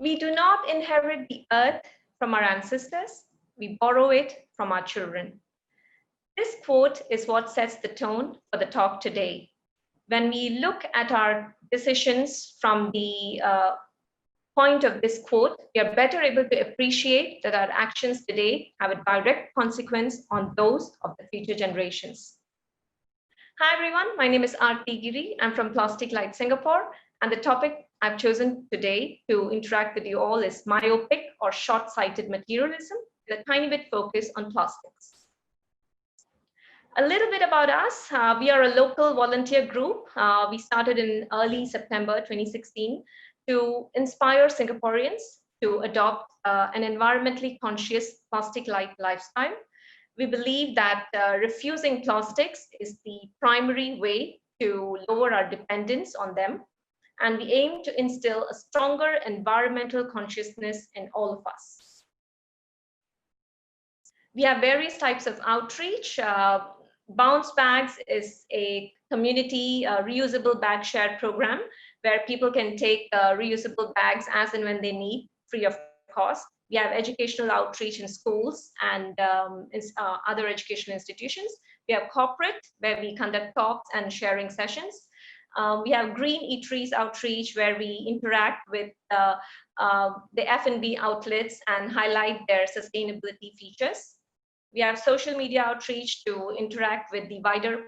We do not inherit the earth from our ancestors, we borrow it from our children. This quote is what sets the tone for the talk today. When we look at our decisions from the point of this quote, we are better able to appreciate that our actions today have a direct consequence on those of the future generations. Hi everyone, my name is Aarti Giri. I'm from Plastic-Lite, Singapore, and the topic I've chosen today to interact with you all is myopic or short-sighted materialism, with a tiny bit focus on plastics. A little bit about us. We are a local volunteer group. We started in early September 2016 to inspire Singaporeans to adopt an environmentally conscious plastic-light lifestyle. We believe that refusing plastics is the primary way to lower our dependence on them. And we aim to instill a stronger environmental consciousness in all of us. We have various types of outreach. Bounce Bags is a community reusable bag share program where people can take reusable bags as and when they need, free of cost. We have educational outreach in schools and other educational institutions. We have corporate, where we conduct talks and sharing sessions. We have green eateries outreach, where we interact with the F&B outlets and highlight their sustainability features. We have social media outreach to interact with the wider,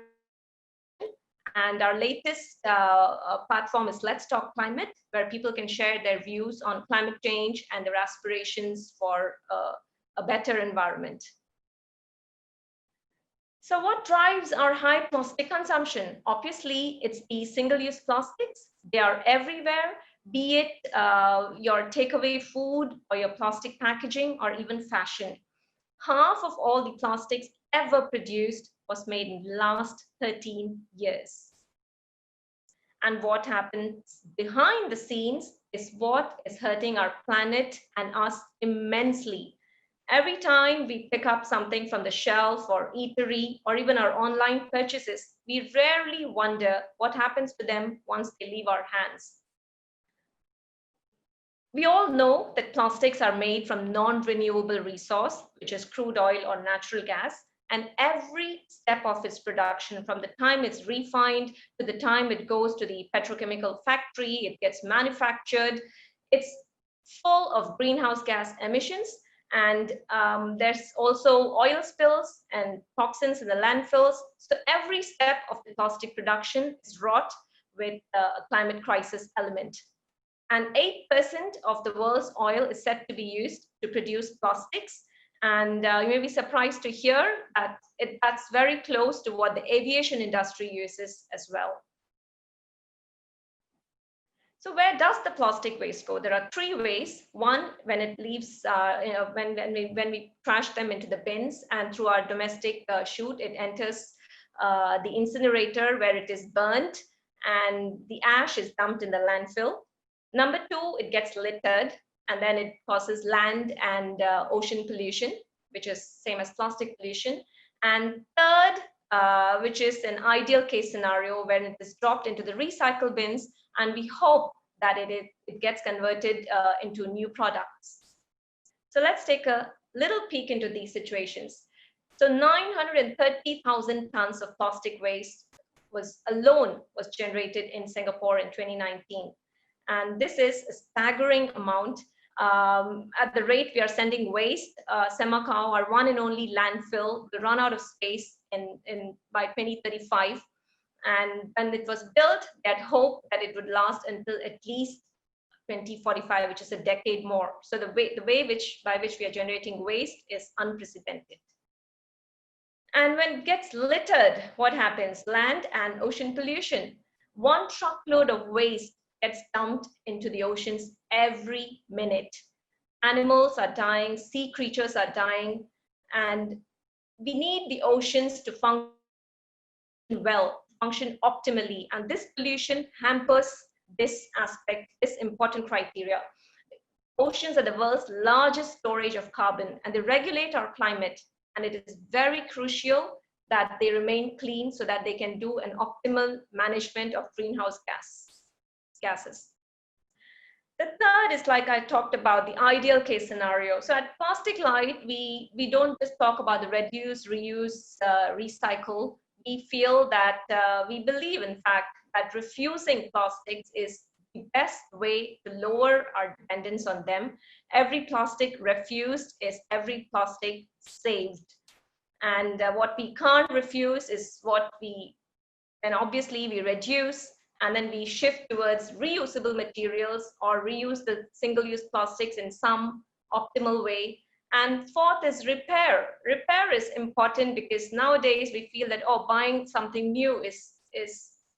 and our latest platform is Let's Talk Climate, where people can share their views on climate change and their aspirations for a better environment. So what drives our high plastic consumption? Obviously, it's the single-use plastics. They are everywhere, be it your takeaway food or your plastic packaging or even fashion. Half of all the plastics ever produced was made in the last 13 years. And what happens behind the scenes is what is hurting our planet and us immensely. Every time we pick up something from the shelf or eatery or even our online purchases, we rarely wonder what happens to them once they leave our hands. We all know that plastics are made from non-renewable resource, which is crude oil or natural gas, and every step of its production, from the time it's refined to the time it goes to the petrochemical factory, it gets manufactured, it's full of greenhouse gas emissions. And there's also oil spills and toxins in the landfills. So every step of the plastic production is wrought with a climate crisis element. And 8% of the world's oil is said to be used to produce plastics. And you may be surprised to hear that that's very close to what the aviation industry uses as well. So where does the plastic waste go? There are three ways. One, when it leaves, when we trash them into the bins, and through our domestic chute, it enters the incinerator where it is burnt and the ash is dumped in the landfill. Number two, it gets littered and then it causes land and ocean pollution, which is same as plastic pollution. And third, which is an ideal case scenario when it is dropped into the recycle bins, and we hope that it gets converted into new products. So let's take a little peek into these situations. So 930,000 tons of plastic waste was generated in Singapore in 2019. And this is a staggering amount. At the rate we are sending waste, Semakau, our one and only landfill, will run out of space by 2035. And when it was built, they had hoped that it would last until at least 2045, which is a decade more. So the way by which we are generating waste is unprecedented. And when it gets littered, what happens? Land and ocean pollution. One truckload of waste gets dumped into the oceans every minute. Animals are dying, sea creatures are dying, and we need the oceans to function well, function optimally, and this pollution hampers this aspect, this important criteria. Oceans are the world's largest storage of carbon, and they regulate our climate, and it is very crucial that they remain clean so that they can do an optimal management of greenhouse gases. The third is, like I talked about, the ideal case scenario. So at Plastic-Lite, we don't just talk about the reduce, reuse, recycle. We feel that we believe, in fact, that refusing plastics is the best way to lower our dependence on them. Every plastic refused is every plastic saved. And what we can't refuse is what and obviously we reduce, and then we shift towards reusable materials or reuse the single-use plastics in some optimal way. And fourth is repair. Repair is important because nowadays we feel that, oh, buying something new is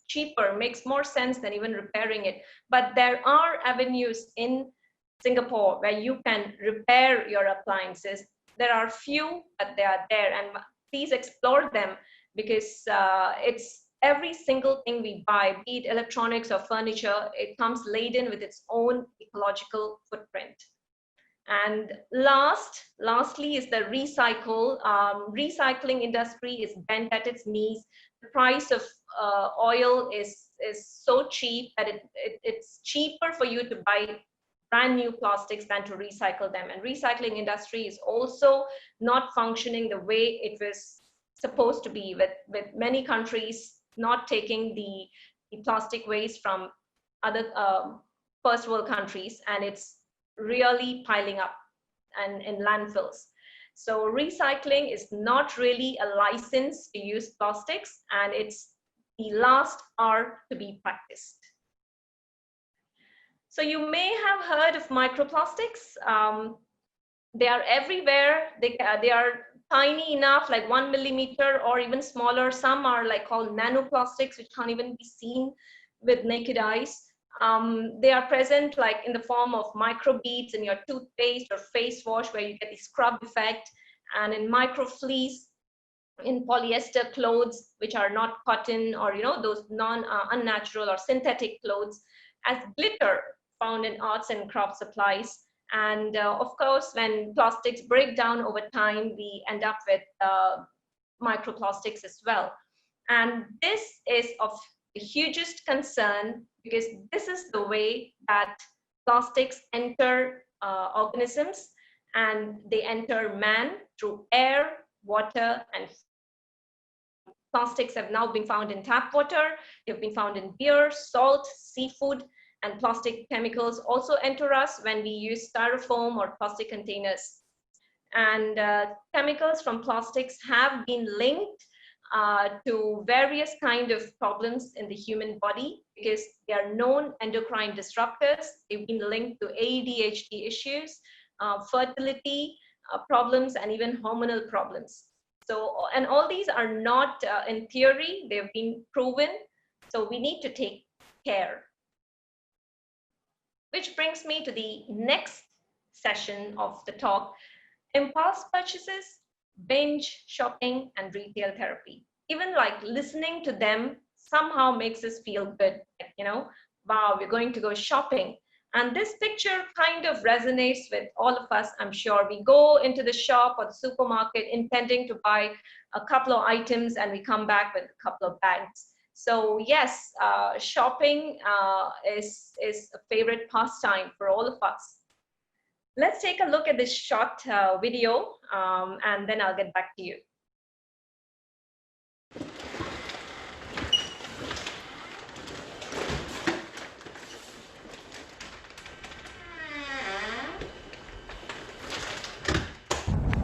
cheaper, makes more sense than even repairing it. But there are avenues in Singapore where you can repair your appliances. There are few, but they are there, and please explore them, because it's every single thing we buy, be it electronics or furniture, it comes laden with its own ecological footprint. And lastly is the recycle. Recycling industry is bent at its knees. The price of oil is so cheap that it's cheaper for you to buy brand new plastics than to recycle them. And recycling industry is also not functioning the way it was supposed to be, with many countries not taking the plastic waste from other first world countries, and it's really piling up and in landfills. So recycling is not really a license to use plastics, and it's the last art to be practiced. So you may have heard of microplastics. They are everywhere. They are tiny enough, like 1 millimeter or even smaller. Some are like called nanoplastics, which can't even be seen with naked eyes. They are present like in the form of microbeads in your toothpaste or face wash, where you get the scrub effect, and in microfleece in polyester clothes, which are not cotton, or those unnatural or synthetic clothes, as glitter found in arts and craft supplies. And of course, when plastics break down over time, we end up with microplastics as well. And this is of the hugest concern, because this is the way that plastics enter organisms, and they enter man through air, water, and plastics have now been found in tap water. They've been found in beer, salt, seafood, and plastic chemicals also enter us when we use styrofoam or plastic containers. And chemicals from plastics have been linked to various kinds of problems in the human body, because they are known endocrine disruptors. They've been linked to ADHD issues, fertility problems, and even hormonal problems. So, and all these are not in theory, they've been proven. So we need to take care. Which brings me to the next session of the talk: impulse purchases, binge shopping, and retail therapy. Even like listening to them somehow makes us feel good. Like, wow, we're going to go shopping. And this picture kind of resonates with all of us, I'm sure. We go into the shop or the supermarket intending to buy a couple of items, and we come back with a couple of bags. So yes, shopping is a favorite pastime for all of us. Let's take a look at this short video, and then I'll get back to you.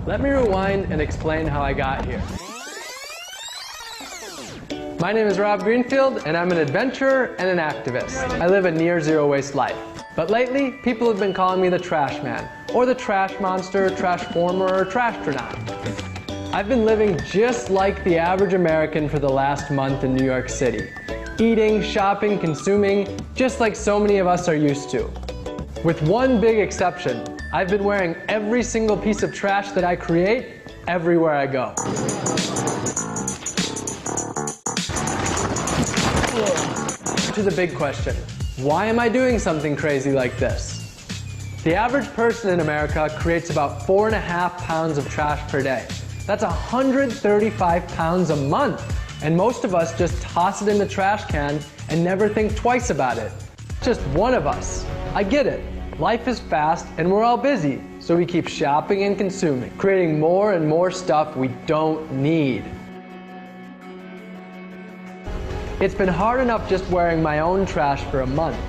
Let me rewind and explain how I got here. My name is Rob Greenfield, and I'm an adventurer and an activist. I live a near zero waste life. But lately, people have been calling me the trash man, or the trash monster, trash former, or trashtronaut. I've been living just like the average American for the last month in New York City. Eating, shopping, consuming, just like so many of us are used to. With one big exception: I've been wearing every single piece of trash that I create everywhere I go. To the big question: why am I doing something crazy like this? The average person in America creates about 4.5 pounds of trash per day. That's 135 pounds a month. And most of us just toss it in the trash can and never think twice about it. Just one of us. I get it. Life is fast and we're all busy, so we keep shopping and consuming, creating more and more stuff we don't need. It's been hard enough just wearing my own trash for a month.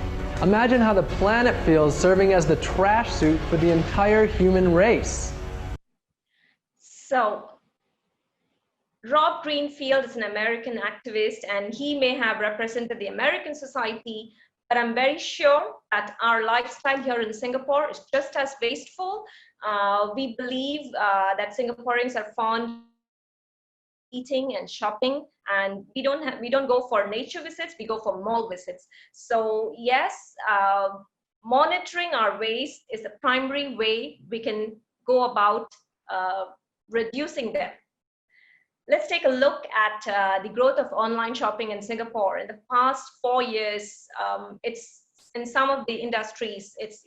Imagine how the planet feels serving as the trash suit for the entire human race. So, Rob Greenfield is an American activist, and he may have represented the American society, but I'm very sure that our lifestyle here in Singapore is just as wasteful. We believe that Singaporeans are fond eating and shopping, and we don't go for nature visits, we go for mall visits. So yes, monitoring our waste is the primary way we can go about reducing them. Let's take a look at the growth of online shopping in Singapore. In the past 4 years, it's in some of the industries, it's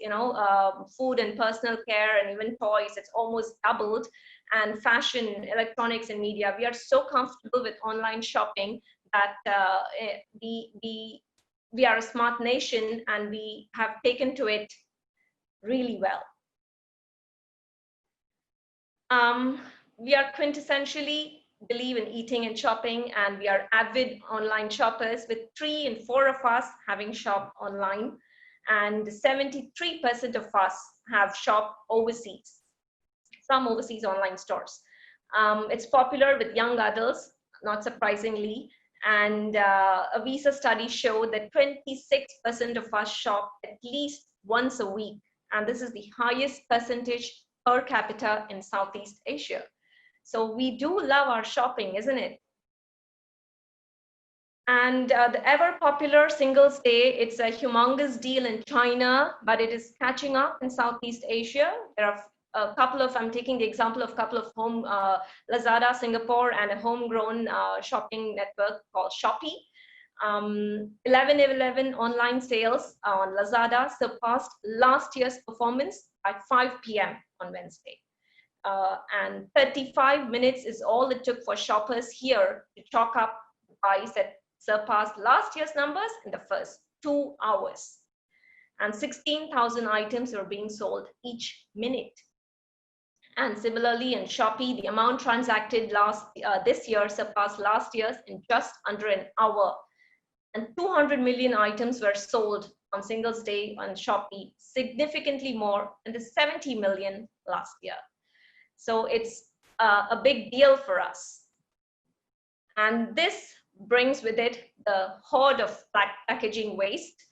food and personal care and even toys, it's almost doubled. And fashion, electronics, and media, we are so comfortable with online shopping that we are a smart nation and we have taken to it really well. We are quintessentially believe in eating and shopping, and we are avid online shoppers, with 3 in 4 of us having shopped online, and 73% of us have shopped overseas, from overseas online stores. It's popular with young adults, not surprisingly, and a Visa study showed that 26% of us shop at least once a week, and this is the highest percentage per capita in Southeast Asia. So we do love our shopping, isn't it? And the ever popular Singles Day, it's a humongous deal in China, but it is catching up in Southeast Asia. There are a couple of, I'm taking the example of a couple of home, Lazada, Singapore, and a homegrown shopping network called Shopee. 11/11 online sales on Lazada surpassed last year's performance by 5 p.m. on Wednesday. And 35 minutes is all it took for shoppers here to chalk up the buys that surpassed last year's numbers in the first 2 hours. And 16,000 items were being sold each minute. And similarly in Shopee, the amount transacted this year surpassed last year's in just under an hour. And 200 million items were sold on Singles Day on Shopee, significantly more than the 70 million last year. So it's a big deal for us. And this brings with it the horde of packaging waste.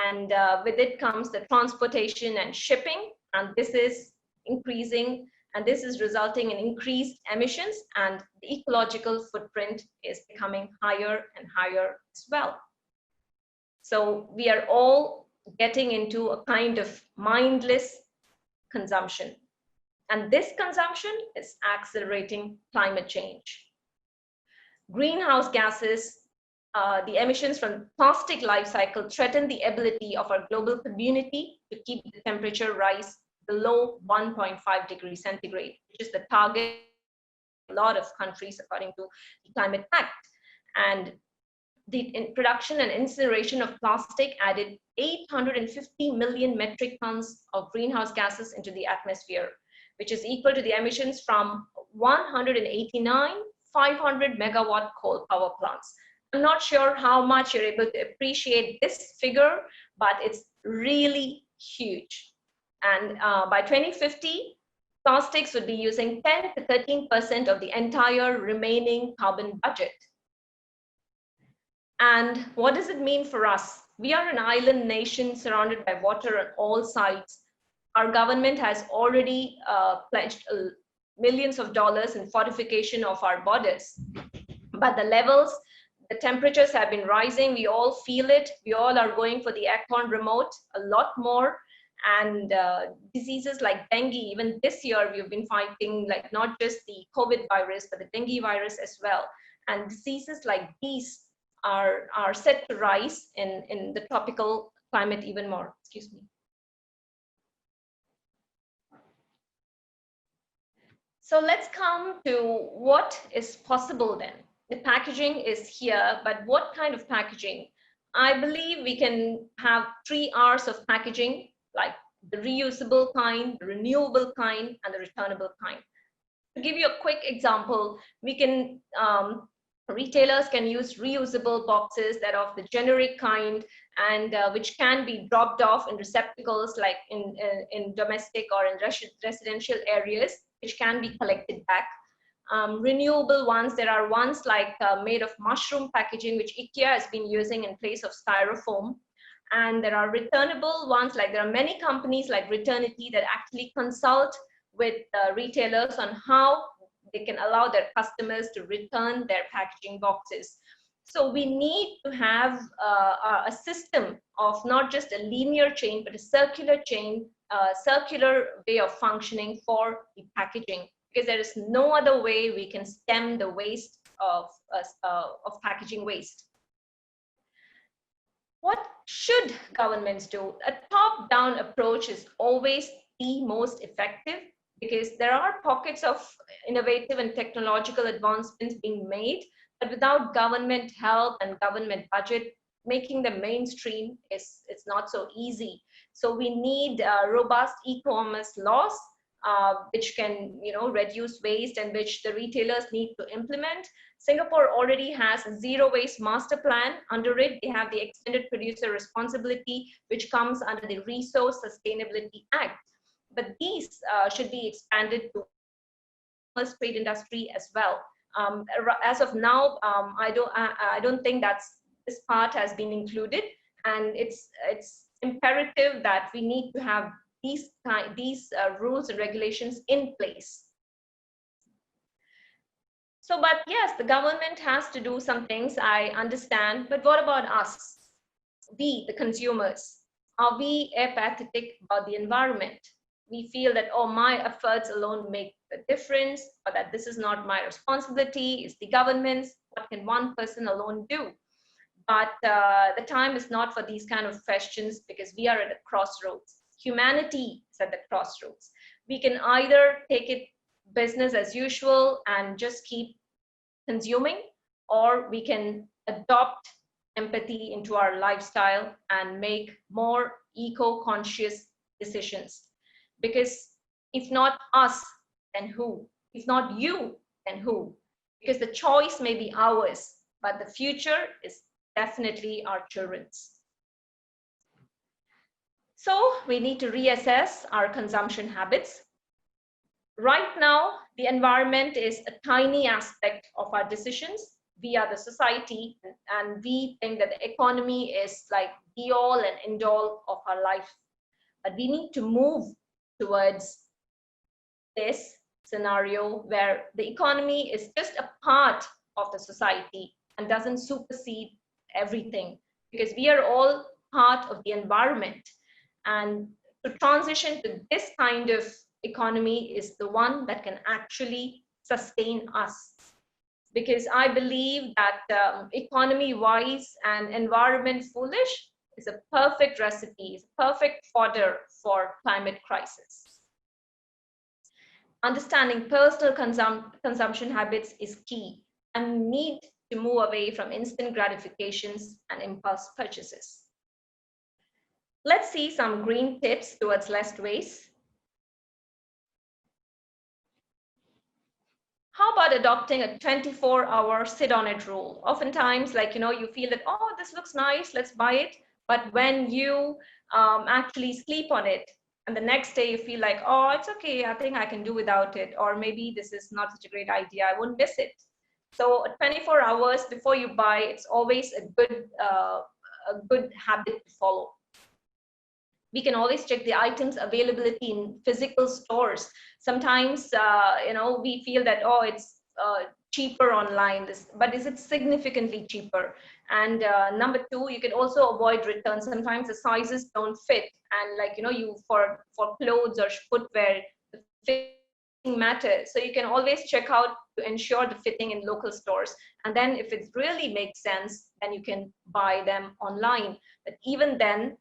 And with it comes the transportation and shipping. And this is increasing, and this is resulting in increased emissions, and the ecological footprint is becoming higher and higher as well. So we are all getting into a kind of mindless consumption. And this consumption is accelerating climate change. Greenhouse gases, the emissions from plastic life cycle threaten the ability of our global community to keep the temperature rise below 1.5 degrees centigrade, which is the target of a lot of countries according to the Climate Act. And the production and incineration of plastic added 850 million metric tons of greenhouse gases into the atmosphere, which is equal to the emissions from 189 500 megawatt coal power plants. I'm not sure how much you're able to appreciate this figure, but it's really huge. And by 2050, plastics would be using 10 to 13% of the entire remaining carbon budget. And what does it mean for us? We are an island nation surrounded by water on all sides. Our government has already pledged millions of dollars in fortification of our borders. But the temperatures have been rising. We all feel it. We all are going for the aircon remote a lot more. And diseases like dengue, even this year, we've been fighting like not just the COVID virus, but the dengue virus as well. And diseases like these are set to rise in the tropical climate even more. Excuse me. So let's come to what is possible then. The packaging is here, but what kind of packaging? I believe we can have 3 R's of packaging, like the reusable kind, the renewable kind, and the returnable kind. To give you a quick example, we can retailers can use reusable boxes that are of the generic kind, and which can be dropped off in receptacles like in domestic or in residential areas, which can be collected back. Renewable ones, there are ones like made of mushroom packaging, which IKEA has been using in place of styrofoam. And there are returnable ones, like there are many companies like Returnity that actually consult with retailers on how they can allow their customers to return their packaging boxes. So we need to have a system of not just a linear chain, but a circular chain, circular way of functioning for the packaging, because there is no other way we can stem the waste of packaging waste. What should governments do? A top-down approach is always the most effective, because there are pockets of innovative and technological advancements being made, but without government help and government budget, making them mainstream is not so easy. So we need robust e-commerce laws, which can reduce waste, and which the retailers need to implement. Singapore already has a zero waste master plan. Under it, they have the extended producer responsibility, which comes under the Resource Sustainability Act. But these should be expanded to the trade industry as well. As of now, I don't think this part has been included, and it's imperative that we need to have these rules and regulations in place. So, but yes, the government has to do some things, I understand, but what about us? We, the consumers, are we apathetic about the environment? We feel that, oh, my efforts alone make the difference, or that this is not my responsibility, it's the government's. What can one person alone do? But the time is not for these kind of questions, because we are at a crossroads. Humanity is at the crossroads. We can either take it business as usual and just keep consuming, or we can adopt empathy into our lifestyle and make more eco-conscious decisions. Because if not us, then who? If not you, then who? Because the choice may be ours, but the future is definitely our children's. So we need to reassess our consumption habits. Right now, the environment is a tiny aspect of our decisions. We are the society, and we think that the economy is like the all and end all of our life. But we need to move towards this scenario where the economy is just a part of the society and doesn't supersede everything, because we are all part of the environment. And to transition to this kind of economy is the one that can actually sustain us. Because I believe that economy wise and environment foolish is a perfect recipe, is perfect fodder for climate crisis. Understanding personal consumption habits is key, and we need to move away from instant gratifications and impulse purchases. Let's see some green tips towards less waste. How about adopting a 24-hour sit on it rule? Oftentimes, like, you feel that, oh, this looks nice, let's buy it. But when you actually sleep on it, and the next day you feel like, oh, it's okay, I think I can do without it. Or maybe this is not such a great idea, I won't miss it. So 24 hours before you buy, it's always a good habit to follow. We can always check the items availability in physical stores. Sometimes, we feel that, oh, it's cheaper online, but is it significantly cheaper? And number two, you can also avoid returns. Sometimes the sizes don't fit, and like, you for clothes or footwear, the fitting matters. So you can always check out to ensure the fitting in local stores. And then if it really makes sense, then you can buy them online. But even then,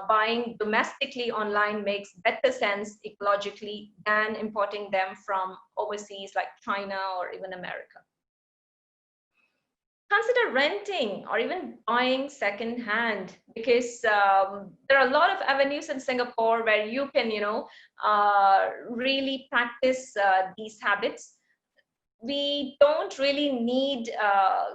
buying domestically online makes better sense ecologically than importing them from overseas like China or even America. consider renting or even buying second-hand, because there are a lot of avenues in Singapore where you can, really practice these habits. We don't really need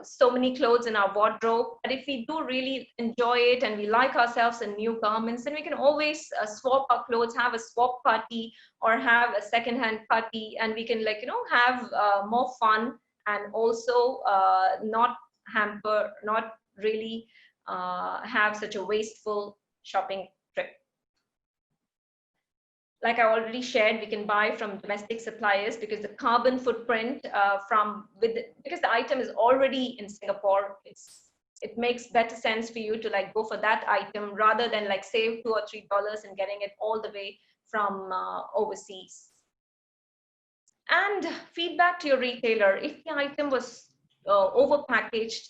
so many clothes in our wardrobe, but if we do really enjoy it and we like ourselves in new garments, then we can always swap our clothes, have a swap party or have a second-hand party, and we can, have more fun, and also not really have such a wasteful shopping trip. Like I already shared, we can buy from domestic suppliers, because the carbon footprint because the item is already in Singapore, it makes better sense for you to go for that item rather than save $2 or $3 and getting it all the way from overseas. And feedback to your retailer: if the item was over packaged,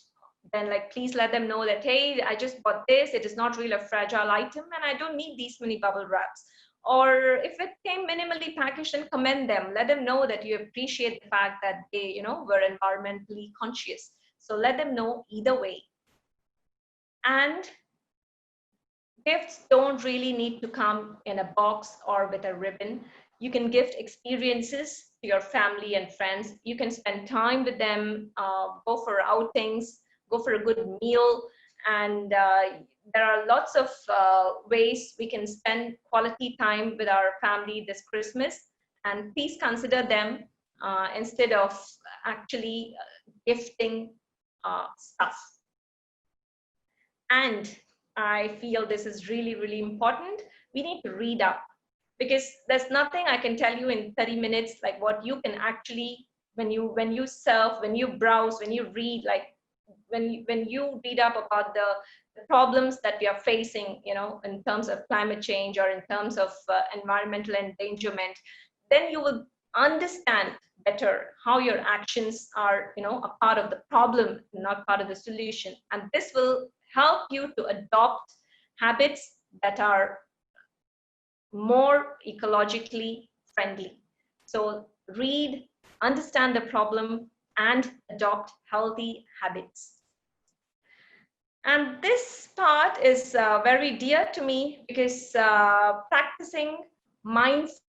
then please let them know that, hey, I just bought this, it is not really a fragile item and I don't need these many bubble wraps. Or if it came minimally packaged, and commend them, let them know that you appreciate the fact that they were environmentally conscious. So let them know either way. And gifts don't really need to come in a box or with a ribbon. You can gift experiences to your family and friends. You can spend time with them, go for outings, go for a good meal, and there are lots of ways we can spend quality time with our family this Christmas. And please consider them instead of actually gifting stuff. And I feel this is really, really important. We need to read up, because there's nothing I can tell you in 30 minutes, like what you can actually, when you surf, when you browse, when you read, when you read up about the problems that we are facing, in terms of climate change or in terms of environmental endangerment, then you will understand better how your actions are, a part of the problem, not part of the solution. And this will help you to adopt habits that are more ecologically friendly. So read, understand the problem, and adopt healthy habits. And this part is very dear to me, because practicing mindfulness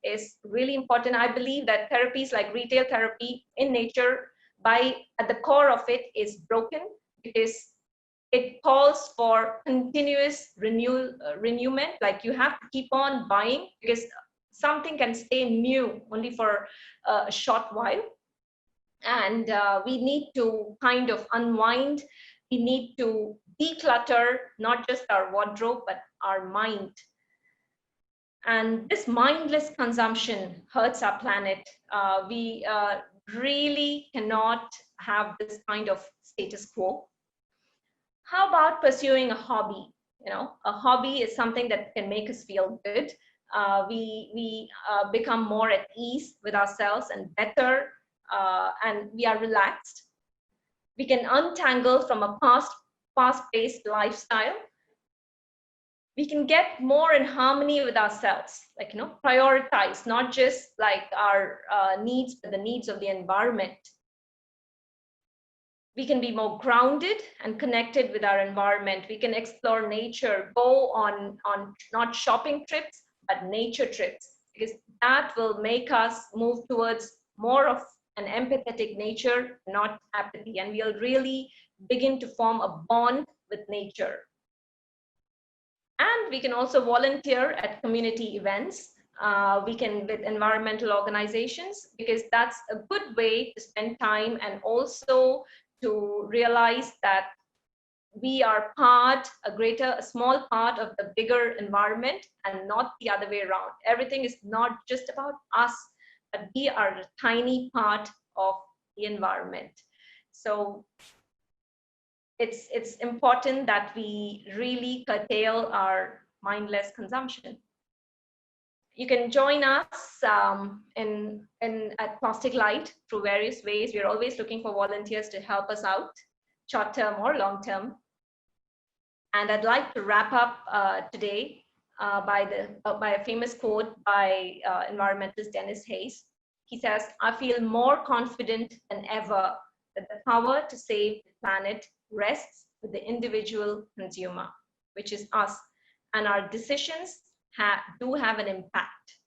is really important. I believe that therapies like retail therapy in nature, at the core of it, is broken, because it calls for continuous renewment. Like you have to keep on buying, because something can stay new only for a short while. And we need to kind of unwind. We need to declutter not just our wardrobe, but our mind. And this mindless consumption hurts our planet. We really cannot have this kind of status quo. How about pursuing a hobby? A hobby is something that can make us feel good. We become more at ease with ourselves and better, and we are relaxed. We can untangle from a fast-paced lifestyle. We can get more in harmony with ourselves, prioritize not just our needs, but the needs of the environment. We can be more grounded and connected with our environment. We can explore nature, go on not shopping trips, but nature trips, because that will make us move towards more of an empathetic nature, not apathy. And we'll really begin to form a bond with nature. And we can also volunteer at community events. We can with environmental organizations, because that's a good way to spend time, and also to realize that we are a small part of the bigger environment, and not the other way around. Everything is not just about us, but we are a tiny part of the environment. So it's important that we really curtail our mindless consumption. You can join us at Plastic-Lite through various ways. We're always looking for volunteers to help us out, short-term or long-term. And I'd like to wrap up today by a famous quote by environmentalist Dennis Hayes. He says, "I feel more confident than ever that the power to save the planet rests with the individual consumer, which is us, and our decisions do have an impact.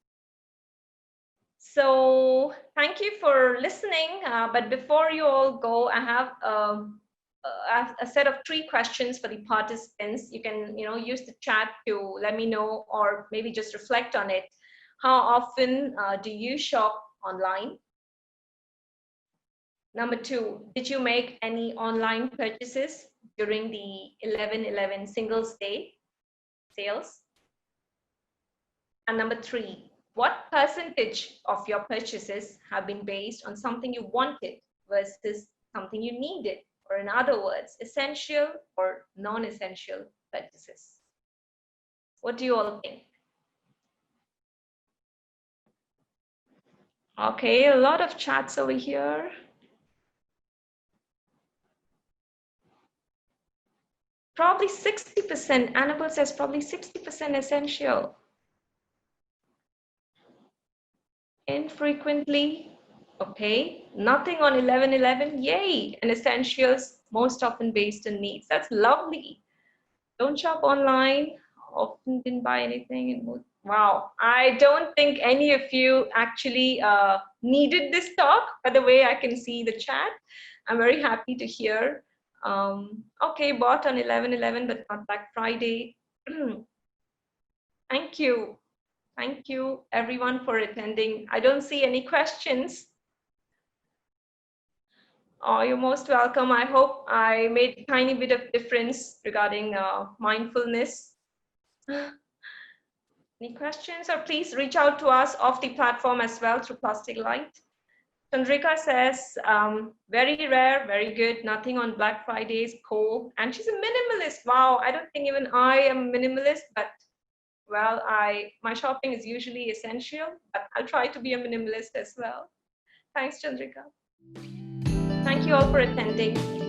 So thank you for listening. But before you all go, I have a set of 3 questions for the participants. You can, use the chat to let me know, or maybe just reflect on it. How often do you shop online? Number 2, did you make any online purchases during the 11/11 Singles Day sales? And number 3, what percentage of your purchases have been based on something you wanted versus something you needed? Or in other words, essential or non-essential purchases? What do you all think? Okay, a lot of chats over here. Probably 60%. Annabelle says probably 60% essential. Infrequently, okay. Nothing on 11/11, yay. And essentials, most often based on needs. That's lovely. Don't shop online. Often didn't buy anything. Wow, I don't think any of you actually needed this talk, by the way I can see the chat. I'm very happy to hear. Okay, bought on 11/11, but not Black Friday. Thank you. Thank you, everyone, for attending. I don't see any questions. Oh, you're most welcome. I hope I made a tiny bit of difference regarding mindfulness. Any questions? Or please reach out to us off the platform as well through Plastic-Lite. Chandrika says, very rare, very good, nothing on Black Fridays, cool. And she's a minimalist. Wow, I don't think even I am a minimalist, but well, my shopping is usually essential, but I'll try to be a minimalist as well. Thanks, Chandrika. Thank you all for attending.